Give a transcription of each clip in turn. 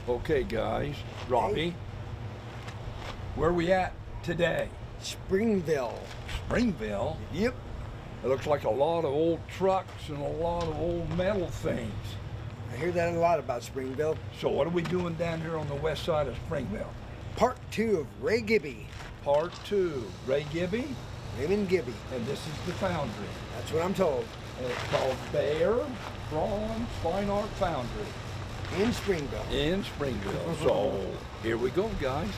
Okay, guys, Robbie, where are we at today? Springville. Springville? Yep. It looks like a lot of old trucks and a lot of old metal things. I hear that a lot about Springville. So what are we doing down here on the west side of Springville? Part 2 of Ray Gibby. Part 2. Ray Gibby? Raymond Gibby. And this is the foundry. That's what I'm told. And it's called Bear Bronze Fine Art Foundry. In Springville. In Springville. So here we go, guys.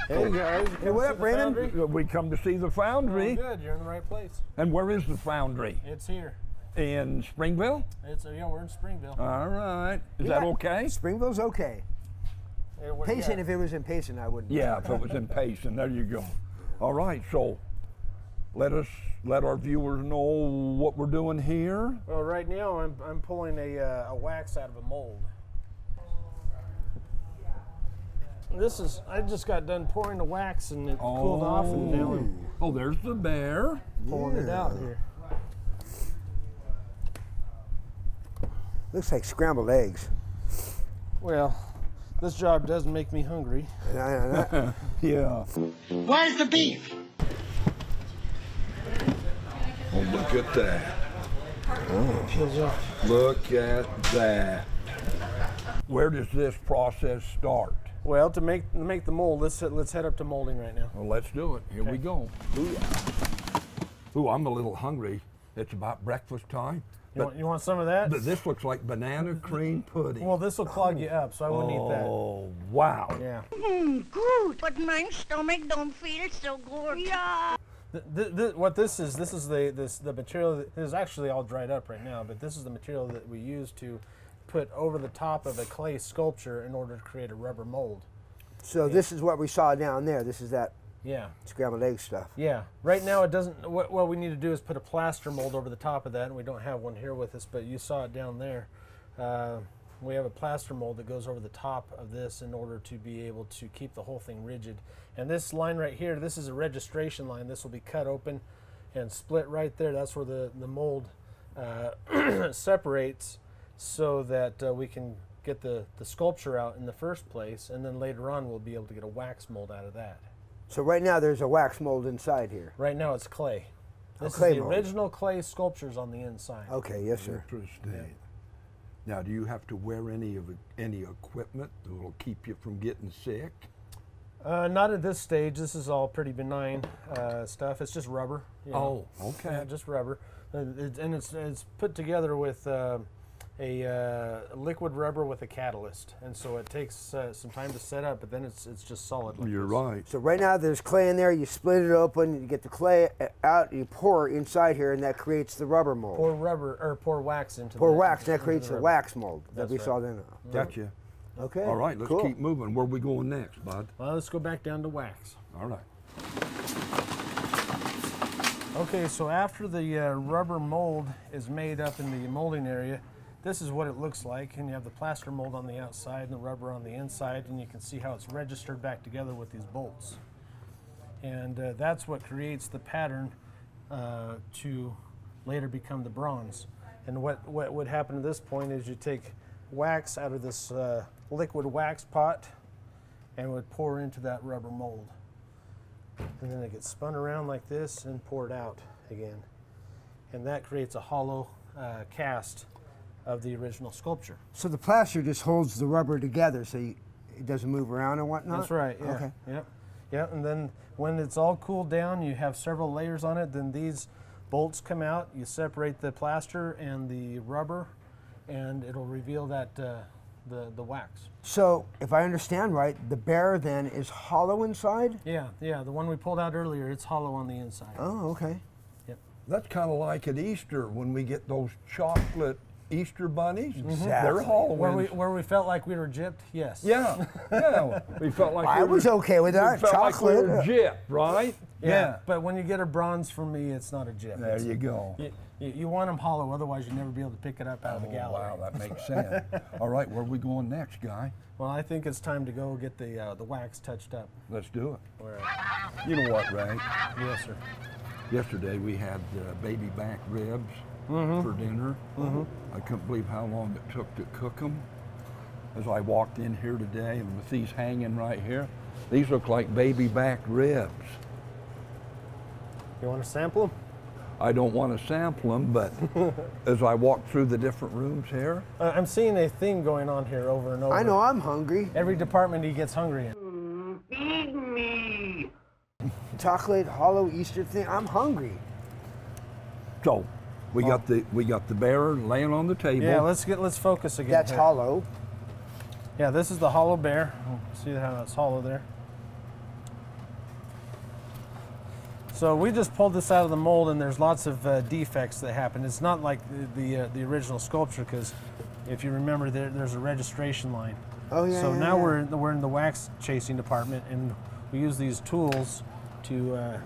Hey guys, Hey, what up, Raymond? We come to see the foundry. Oh, good, you're in the right place. And where is the foundry? It's here. In Springville? Yeah, we're in Springville. All right. Is that okay? Springville's okay. Payson, if it was in Payson, I wouldn't. Yeah, if it was in Payson, there you go. All right, so let our viewers know what we're doing here. Well, right now I'm pulling a wax out of a mold. I just got done pouring the wax and it cooled off, and now I'm there's the bear. pulling it out here. Looks like scrambled eggs. Well, this job does make me hungry. Yeah. Where's the beef? Oh, look at that. It peels off. Look at that. Where does this process start? Well, to make the mold, let's head up to molding right now. Well, let's do it. Here we go. Ooh, I'm a little hungry. It's about breakfast time. You want some of that? But this looks like banana cream pudding. Well, this will clog you up, so I wouldn't eat that. Oh, wow. Yeah. Good, but my stomach don't feel so good. Yeah. What this is the material that is actually all dried up right now, but this is the material that we use to put over the top of a clay sculpture in order to create a rubber mold. So this is what we saw down there. This is that scrambled egg stuff. Yeah. Right now it doesn't, what we need to do is put a plaster mold over the top of that, and we don't have one here with us, but you saw it down there. We have a plaster mold that goes over the top of this in order to be able to keep the whole thing rigid. And this line right here, this is a registration line. This will be cut open and split right there. That's where the mold separates, so that we can get the sculpture out in the first place, and then later on we'll be able to get a wax mold out of that. So right now there's a wax mold inside here. Right now it's clay. This clay is the mold. original clay sculptures on the inside. Okay, yes sir. Interesting. Yeah. Now, do you have to wear any equipment that will keep you from getting sick? Not at this stage. This is all pretty benign stuff. It's just rubber. You know. Oh, okay. Yeah, just rubber. And it's put together with a liquid rubber with a catalyst, and so it takes some time to set up, but then it's just solid. Like You're right. So right now there's clay in there. You split it open, you get the clay out, you pour inside here, and that creates the rubber mold. Pour wax into. Pour wax, and that creates the wax mold that we saw then. Gotcha. Okay. All right, let's keep moving. Where are we going next, bud? Well, let's go back down to wax. All right. Okay, so after the rubber mold is made up in the molding area, this is what it looks like, and you have the plaster mold on the outside and the rubber on the inside, and you can see how it's registered back together with these bolts. And that's what creates the pattern to later become the bronze. And what would happen at this point is you take wax out of this liquid wax pot and would pour into that rubber mold. And then it gets spun around like this and poured out again. And that creates a hollow cast of the original sculpture. So the plaster just holds the rubber together, so it doesn't move around and whatnot? That's right, yeah. Okay. Yep, and then when it's all cooled down, you have several layers on it, then these bolts come out, you separate the plaster and the rubber, and it'll reveal that the wax. So if I understand right, the bear then is hollow inside? Yeah, the one we pulled out earlier, it's hollow on the inside. Oh, okay. Yep. That's kind of like at Easter when we get those chocolate Easter bunnies. Exactly. They're Halloween. Where we felt like we were gypped, yes. Yeah, yeah. We felt like I was okay with that. We felt Chocolate. like we were gypped, right? Yeah. But when you get a bronze from me, it's not a gyp. There you go. You want them hollow, otherwise you'll never be able to pick it up out of the gallery. Wow, that makes sense. All right, where are we going next, Guy? Well, I think it's time to go get the wax touched up. Let's do it. Where, You know what, Ray? yes, sir. Yesterday we had baby back ribs for dinner. I couldn't believe how long it took to cook them. As I walked in here today, and with these hanging right here, these look like baby back ribs. You want to sample them? I don't want to sample them, but as I walk through the different rooms here, I'm seeing a theme going on here over and over. I know I'm hungry. Every department he gets hungry in. Feed me. Chocolate hollow Easter thing. I'm hungry. so we got the bear laying on the table. Yeah, let's focus again. That's here. hollow. Yeah, this is the hollow bear. See how it's hollow there? So we just pulled this out of the mold, and there's lots of defects that happen. It's not like the original sculpture, because if you remember, there's a registration line. Oh yeah. So yeah, now yeah. we're in the wax chasing department, and we use these tools to.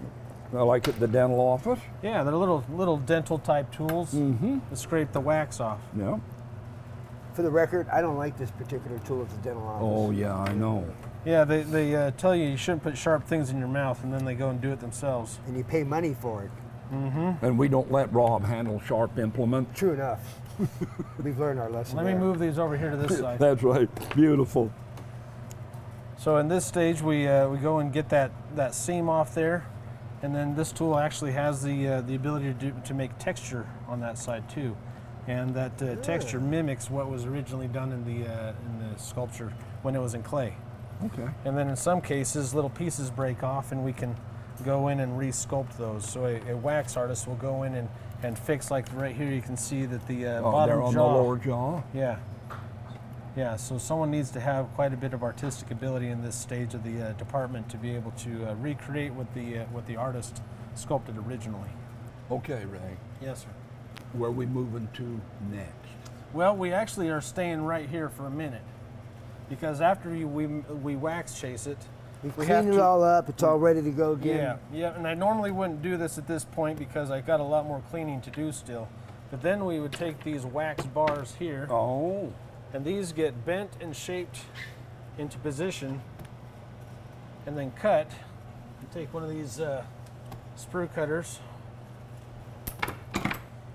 Like at the dental office. Yeah, they're little dental type tools to scrape the wax off. Yeah. For the record, I don't like this particular tool at the dental office. Oh yeah, I know. Yeah, they tell you shouldn't put sharp things in your mouth, and then they go and do it themselves. And you pay money for it. And we don't let Rob handle sharp implements. True enough. We've learned our lesson. Let me there. move these over here to this side. That's right. Beautiful. So in this stage, we go and get that seam off there, and then this tool actually has the ability to make texture on that side too, and that texture mimics what was originally done in the sculpture when it was in clay. Okay. And then in some cases, little pieces break off, and we can go in and re-sculpt those. So a wax artist will go in and fix, like right here, you can see that the bottom they're on jaw. the lower jaw. Yeah. Yeah, so someone needs to have quite a bit of artistic ability in this stage of the department to be able to recreate what the artist sculpted originally. Okay, Ray. Yes, sir. Where are we moving to next? Well, we actually are staying right here for a minute, because after we wax chase it, We cleaned it all up. It's all ready to go again. Yeah, and I normally wouldn't do this at this point because I got a lot more cleaning to do still. But then we would take these wax bars here, Oh. and these get bent and shaped into position, and then cut. You take one of these sprue cutters,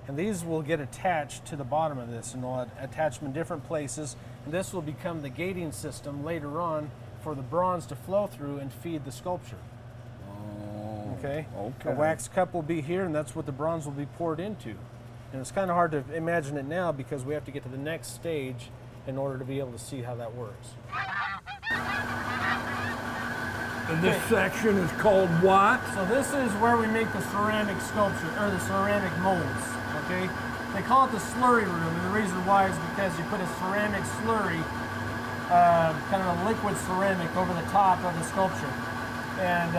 and these will get attached to the bottom of this, and we'll attach them in different places. And this will become the gating system later on for the bronze to flow through and feed the sculpture. Oh. Okay? Okay. A wax cup will be here, and that's what the bronze will be poured into. And it's kind of hard to imagine it now because we have to get to the next stage in order to be able to see how that works. And this section is called what? So this is where we make the ceramic sculpture, or the ceramic molds, okay? They call it the slurry room, and the reason why is because you put a ceramic slurry, kind of a liquid ceramic over the top of the sculpture. And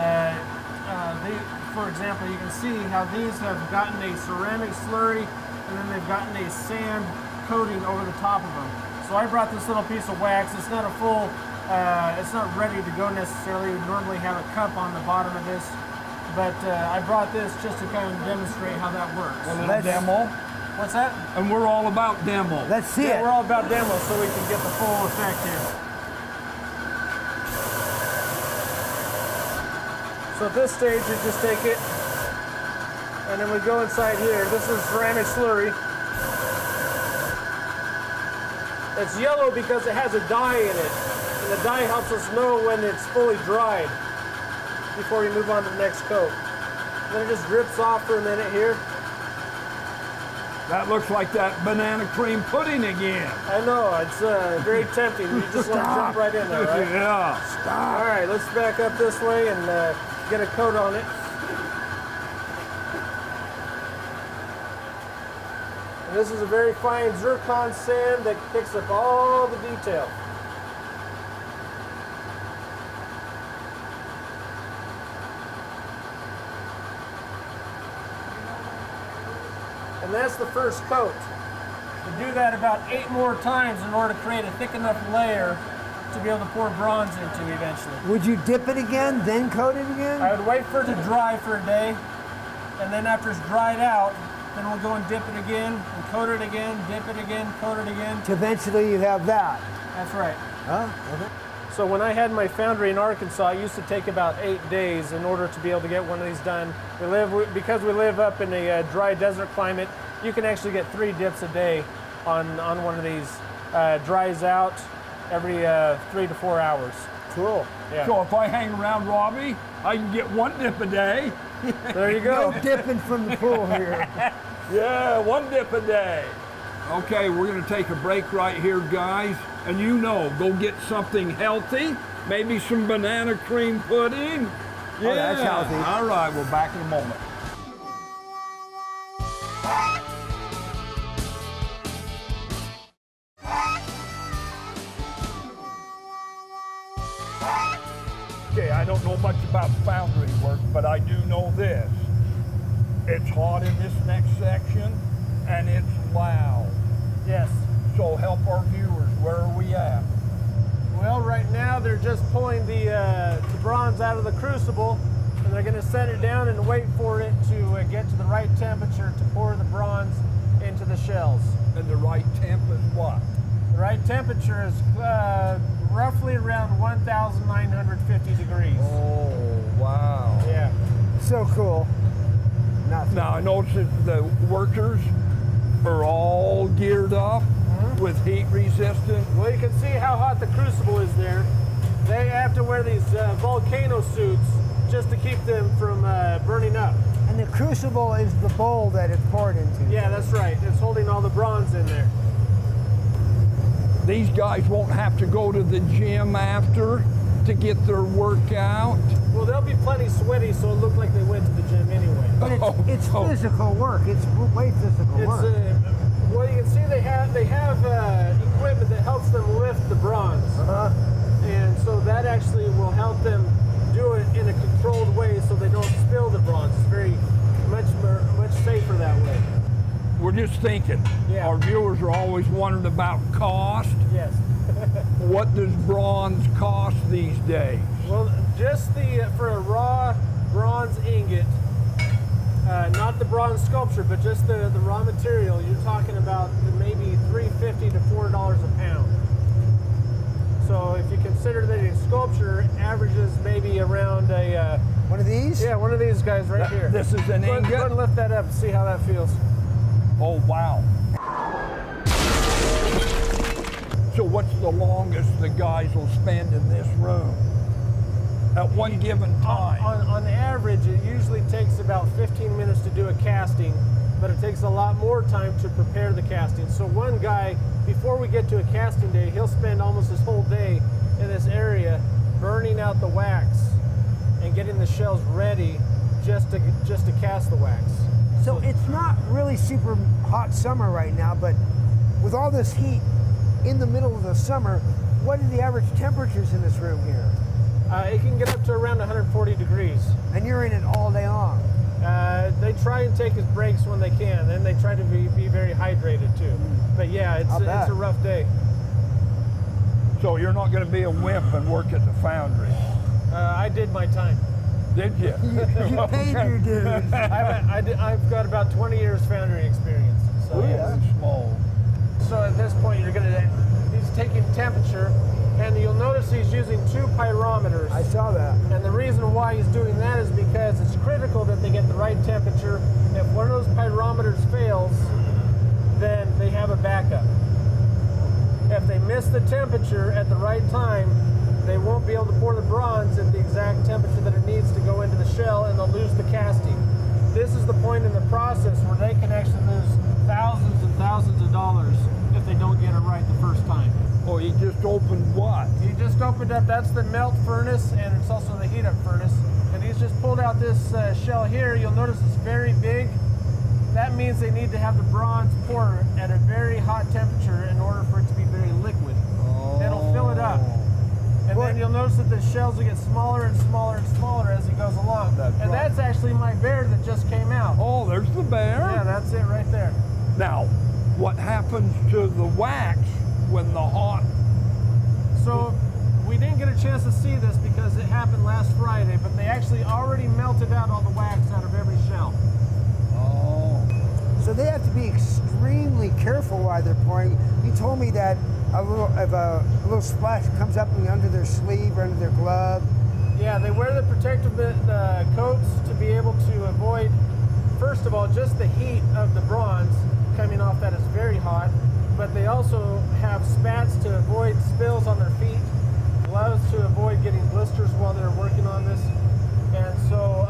for example, you can see how these have gotten a ceramic slurry, and then they've gotten a sand coating over the top of them. So I brought this little piece of wax. It's not a full, it's not ready to go necessarily. We normally have a cup on the bottom of this, but I brought this just to kind of demonstrate how that works. A little demo. What's that? And we're all about demo. Let's see Yeah, it. we're all about demos so we can get the full effect here. So at this stage, we just take it, and then we go inside here. This is ceramic slurry. It's yellow because it has a dye in it, and the dye helps us know when it's fully dried before we move on to the next coat. Then it just drips off for a minute here. That looks like that banana cream pudding again. I know, it's very tempting. You just want to jump right in there, right? Yeah. Stop. All right, let's back up this way and get a coat on it. And this is a very fine zircon sand that picks up all the detail. And that's the first coat. You do that about 8 more times in order to create a thick enough layer to be able to pour bronze into eventually. Would you dip it again, then coat it again? I would wait for it to dry for a day, and then after it's dried out, then we'll go and dip it again, and coat it again, dip it again, coat it again. To eventually you have that. That's right. Oh, okay. So when I had my foundry in Arkansas, it used to take about 8 days in order to be able to get one of these done. Because we live up in a dry desert climate, you can actually get 3 dips a day on one of these. Dries out every 3 to 4 hours. Cool. Yeah. So if I hang around Robbie, I can get 1 dip a day. There you go. No dipping from the pool here. Yeah, 1 dip a day. Okay, we're gonna take a break right here, guys. And you know, go get something healthy, maybe some banana cream pudding. Yeah, Oh, that's healthy. All right, we're back in a moment. Okay, I don't know much about foundry work, but I do know this. It's hot in this next section, and it's loud. Yes. So help our viewers, where are we at? Well, right now they're just pulling the bronze out of the crucible, and they're going to set it down and wait for it to get to the right temperature to pour the bronze into the shells. And the right temp is what? The right temperature is roughly around 1,950 degrees. Oh, wow. Yeah. So cool. Nothing. Now, I noticed that the workers are all geared up with heat resistant. Well, you can see how hot the crucible is there. They have to wear these volcano suits just to keep them from burning up. And the crucible is the bowl that it's poured into. Yeah, that's right. It's holding all the bronze in there. These guys won't have to go to the gym after to get their workout. Well, they'll be plenty sweaty, so it look like they went to the gym anyway. But it's physical work. It's way physical It's work. well, you can see they have equipment that helps them lift the bronze, and so that actually will help them do it in a controlled way, so they don't spill the bronze. It's very much safer that way. We're just thinking, Yeah. our viewers are always wondering about cost. Yes. What does bronze cost these days? Well, just for a raw bronze ingot, not the bronze sculpture, but just the raw material, you're talking about maybe $3.50 to $4 a pound. So if you consider that a sculpture averages maybe around a One of these? yeah, one of these guys right here. This is an Go ahead ingot? and lift that up and see how that feels. Oh, wow. So what's the longest the guys will spend in this room at one given time? On average, it usually takes about 15 minutes to do a casting, but it takes a lot more time to prepare the casting. So one guy, before we get to a casting day, he'll spend almost his whole day in this area burning out the wax and getting the shells ready just to cast the wax. So it's not really super hot summer right now, but with all this heat in the middle of the summer, what are the average temperatures in this room here? It can get up to around 140 degrees. And you're in it all day long. They try and take his breaks when they can, and they try to be very hydrated too. But yeah, it's a rough day. So you're not going to be a wimp and work at the foundry. I did my time. Did you? You paid your dues. I've got about 20 years foundry experience. So, Holy small. so at this point, he's taking temperature, and you'll notice he's using 2 pyrometers. I saw that. And the reason why he's doing that is because it's critical that they get the right temperature. If one of those pyrometers fails, then they have a backup. If they miss the temperature at the right time, they won't be able to pour the bronze at the exact temperature that it needs to go into the shell, and they'll lose the casting. This is the point in the process where they can actually lose thousands and thousands of dollars if they don't get it right the first time. Oh, he just opened what? He just opened up, that's the melt furnace, and it's also the heat up furnace. And he's just pulled out this shell here. You'll notice it's very big. That means they need to have the bronze pour at a very hot temperature in order for it to be very liquid. Oh. It'll fill it up. And then you'll notice that the shells will get smaller and smaller and smaller as he goes along. That's actually my bear that just came out. Oh, there's the bear. Yeah, that's it right there. Now, what happens to the wax when the hot... So we didn't get a chance to see this because it happened last Friday, but they actually already melted out all the wax out of every shell. Oh. So they have to be extremely careful while they're pouring. You told me that a little splash comes up under their sleeve or under their glove. Yeah, they wear the protective coats to be able to avoid, first of all, just the heat of the bronze coming off that is very hot, but they also have spats to avoid spills on their feet, gloves to avoid getting blisters while they're working on this, and so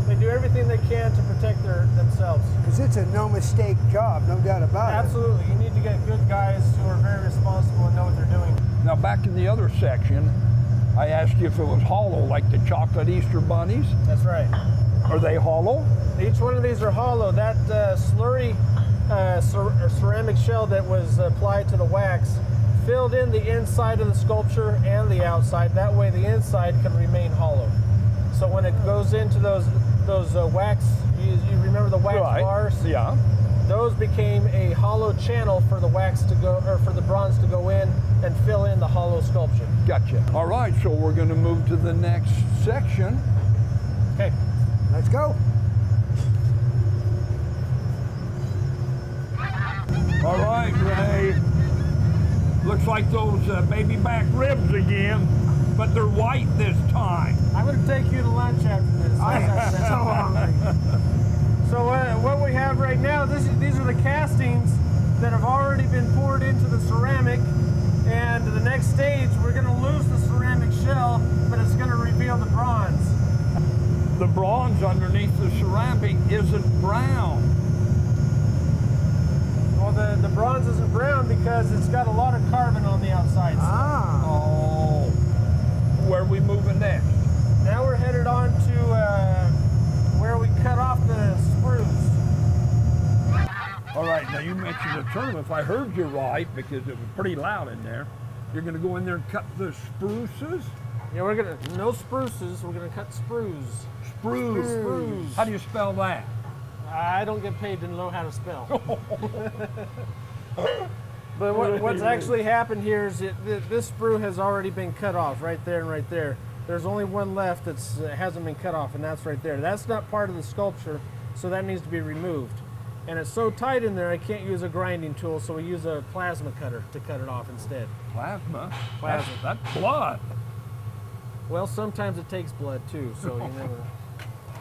they do everything they can to protect themselves. Because it's a no-mistake job, no doubt about it. Absolutely. You need to get good guys who are very responsible and know what they're doing. Now back in the other section, I asked you if it was hollow, like the chocolate Easter bunnies. That's right. Are they hollow? Each one of these are hollow. That slurry ceramic shell that was applied to the wax filled in the inside of the sculpture and the outside. That way the inside can remain hollow. So when it goes into those wax, you remember the wax bars? Yeah. Those became a hollow channel for the wax to go, or for the bronze to go in and fill in the hollow sculpture. Gotcha. All right, so we're going to move to the next section. Okay. Let's go. All right, Ray. Looks like those baby back ribs again, but they're white this time. I'm going to take you to lunch after this. I am so hungry. So what we have right now, these are the castings that have already been poured into the ceramic, and the next stage we're going to lose the ceramic shell, but it's going to reveal the bronze. The bronze underneath the ceramic isn't brown. Well, the bronze isn't brown because it's got a lot of carbon on the outside. Ah. Oh. Where are we moving next? Now we're headed on to where we cut off the spruce. All right, now you mentioned a term, if I heard you right, because it was pretty loud in there. You're going to go in there and cut the spruces? Yeah, we're going to, no spruces, we're going to cut sprues. Spruce. Spruce. How do you spell that? I don't get paid to know how to spell. But what's actually happened here is this sprue has already been cut off right there and right there. There's only one left that hasn't been cut off, and that's right there. That's not part of the sculpture, so that needs to be removed. And it's so tight in there, I can't use a grinding tool, so we use a plasma cutter to cut it off instead. Plasma? Plasma. That's blood. Well, sometimes it takes blood too, so you never...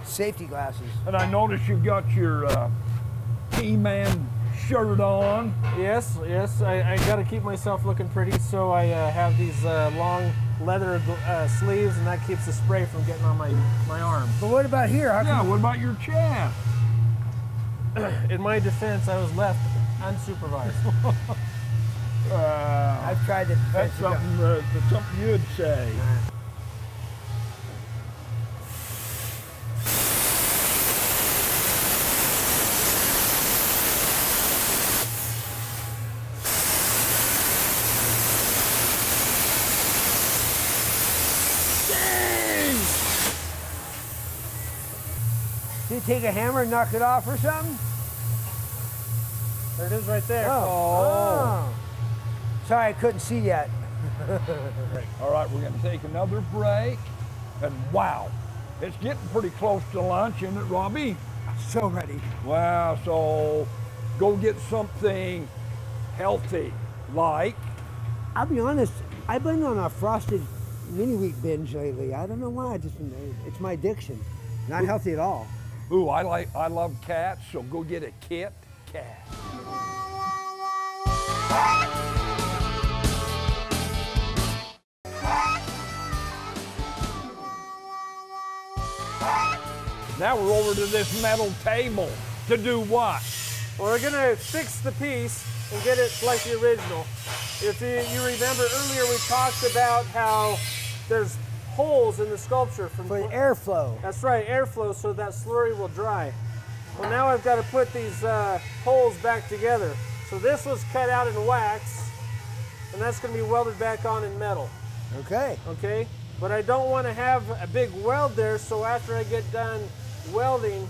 Safety glasses. And I noticed you've got your He-Man shirt on. Yes, I got to keep myself looking pretty, so I have these long leather sleeves, and that keeps the spray from getting on my arm. But what about here? What about your chest? In my defense, I was left unsupervised. I've tried to. That's something you'd say. Did you take a hammer and knock it off or something? There it is right there. Oh. Sorry, I couldn't see yet. All right, we're going to take another break. And wow, it's getting pretty close to lunch, isn't it, Robbie? So ready. Wow, so go get something healthy, like... I'll be honest, I've been on a frosted mini wheat binge lately. I don't know why, it's my addiction. Not healthy at all. Ooh, I love cats, so go get a Kit Kat. Now we're over to this metal table to do what? Well, we're gonna fix the piece and get it like the original. If you remember earlier, we talked about how there's holes in the sculpture For airflow. That's right, airflow, so that slurry will dry. Well, now I've got to put these holes back together. So this was cut out in wax, and that's going to be welded back on in metal. Okay. Okay, but I don't want to have a big weld there, so after I get done welding,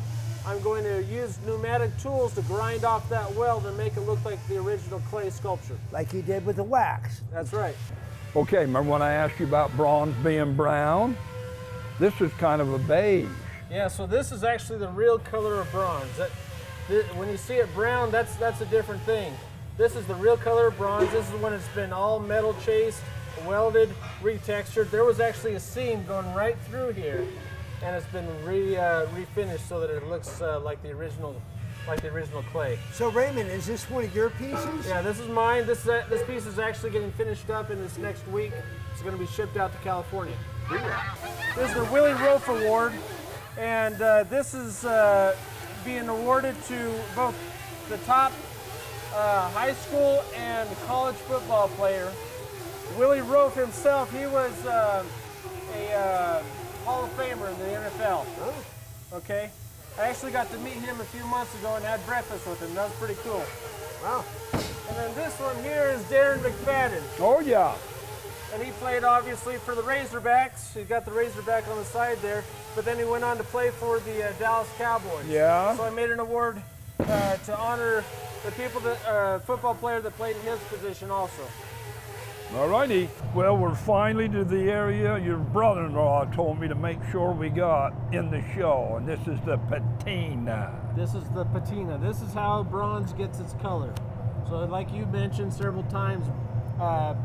I'm going to use pneumatic tools to grind off that weld and make it look like the original clay sculpture. Like you did with the wax. That's right. Okay, remember when I asked you about bronze being brown? This is kind of a beige. Yeah, so this is actually the real color of bronze. When you see it brown, that's a different thing. This is the real color of bronze. This is when it's been all metal chased, welded, retextured. There was actually a seam going right through here, and it's been refinished so that it looks like the original clay. So Raymond, is this one of your pieces? Yeah, this is mine. This piece is actually getting finished up in this next week. It's going to be shipped out to California. This is the Willie Rofe Award, and this is being awarded to both the top high school and college football player. Willie Rofe himself, he was a Hall of Famer in the NFL. Oh. Okay, I actually got to meet him a few months ago and had breakfast with him. That was pretty cool. Wow. And then this one here is Darren McFadden. Oh yeah. And he played obviously for the Razorbacks. He's got the Razorback on the side there, but then he went on to play for the Dallas Cowboys. Yeah. So I made an award to honor the people that football player that played in his position also. Alrighty. Well, we're finally to the area your brother-in-law told me to make sure we got in the show, and this is the patina. This is the patina. This is how bronze gets its color. So like you mentioned several times,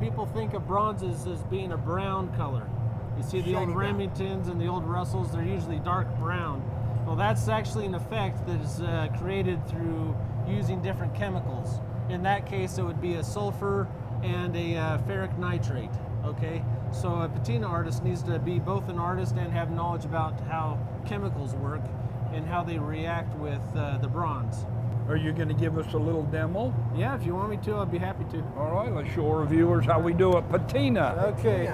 people think of bronzes as being a brown color. You see the old Remingtons and the old Russells, they're usually dark brown. Well, that's actually an effect that is created through using different chemicals. In that case, it would be a sulfur and a ferric nitrate, okay? So a patina artist needs to be both an artist and have knowledge about how chemicals work and how they react with the bronze. Are you going to give us a little demo? Yeah, if you want me to, I'd be happy to. All right, let's show our viewers how we do a patina. Okay.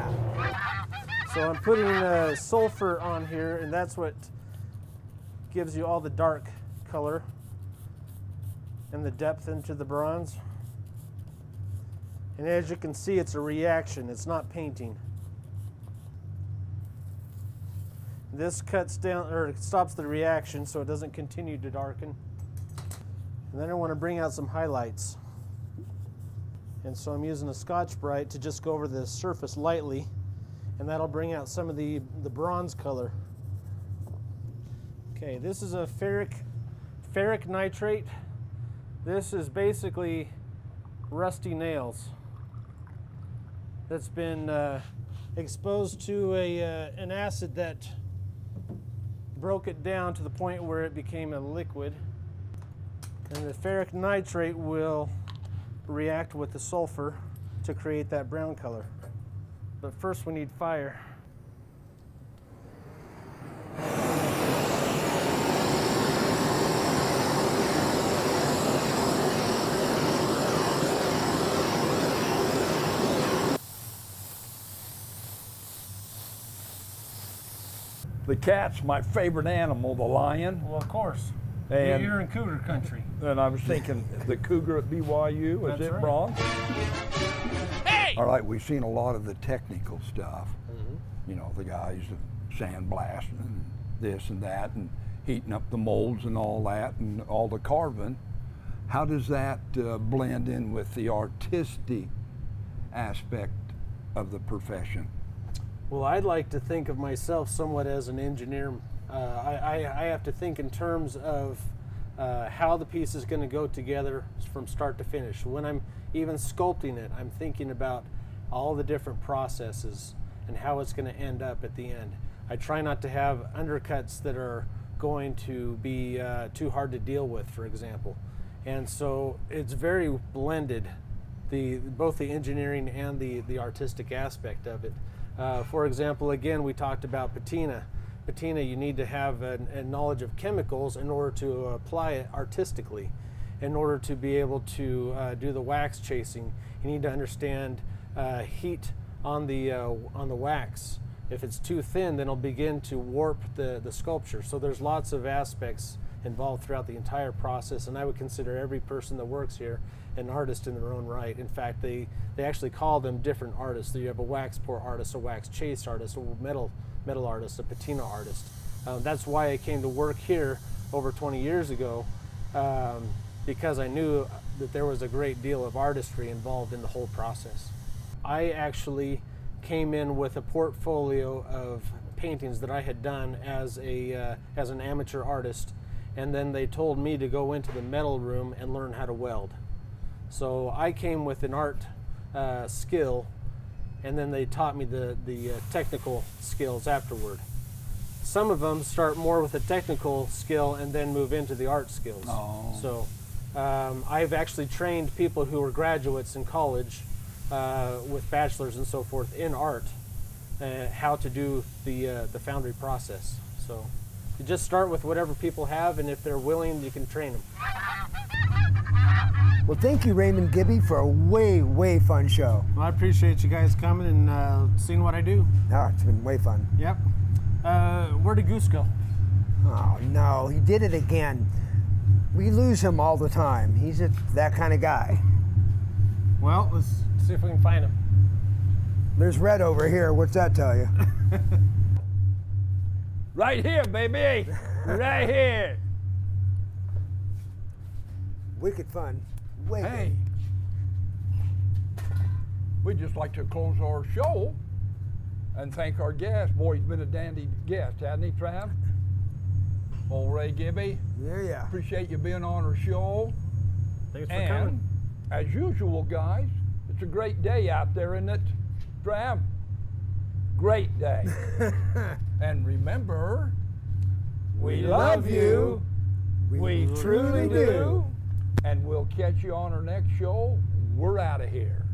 So I'm putting sulfur on here, and that's what gives you all the dark color and the depth into the bronze. And as you can see, it's a reaction, it's not painting. This cuts down, or stops the reaction so it doesn't continue to darken. And then I want to bring out some highlights. And so I'm using a Scotch-Brite to just go over the surface lightly, and that'll bring out some of the bronze color. Okay, this is a ferric nitrate. This is basically rusty nails that's been exposed to an acid that broke it down to the point where it became a liquid. And the ferric nitrate will react with the sulfur to create that brown color. But first we need fire. The cat's my favorite animal, the lion. Well, of course. And you're in cougar country. And I was thinking, the cougar at BYU, is it right. bronze? Hey! All right, we've seen a lot of the technical stuff. You know, the guys sandblasting and this and that and heating up the molds and all that and all the carving. How does that blend in with the artistic aspect of the profession? Well, I'd like to think of myself somewhat as an engineer. I have to think in terms of how the piece is going to go together from start to finish. When I'm even sculpting it, I'm thinking about all the different processes and how it's going to end up at the end. I try not to have undercuts that are going to be too hard to deal with, for example. And so it's very blended, both the engineering and the artistic aspect of it. For example, again, we talked about patina. Patina, you need to have a knowledge of chemicals in order to apply it artistically. In order to be able to do the wax chasing, you need to understand heat on the wax. If it's too thin, then it'll begin to warp the sculpture. So there's lots of aspects involved throughout the entire process, and I would consider every person that works here an artist in their own right. In fact, they actually call them different artists. So you have a wax pour artist, a wax chase artist, a metal artist, a patina artist. That's why I came to work here over 20 years ago, because I knew that there was a great deal of artistry involved in the whole process. I actually came in with a portfolio of paintings that I had done as an amateur artist, and then they told me to go into the metal room and learn how to weld. So I came with an art skill, and then they taught me the technical skills afterward. Some of them start more with a technical skill and then move into the art skills. Oh. So I've actually trained people who were graduates in college with bachelors and so forth in art, how to do the foundry process. So you just start with whatever people have, and if they're willing, you can train them. Well, thank you, Raymond Gibby, for a way, way fun show. Well, I appreciate you guys coming and seeing what I do. No, it's been way fun. Yep. Where did Goose go? Oh, no, he did it again. We lose him all the time. He's that kind of guy. Well, let's see if we can find him. There's Red over here. What's that tell you? Right here, baby. Right here. Wicked fun. Wicked. Hey, we'd just like to close our show and thank our guest. Boy, he's been a dandy guest, hasn't he, Trav? Old Ray Gibby. Yeah. Appreciate you being on our show. Thanks for coming. As usual, guys, it's a great day out there, isn't it, Trav? Great day. And remember, we love you. We truly do. And we'll catch you on our next show. We're out of here.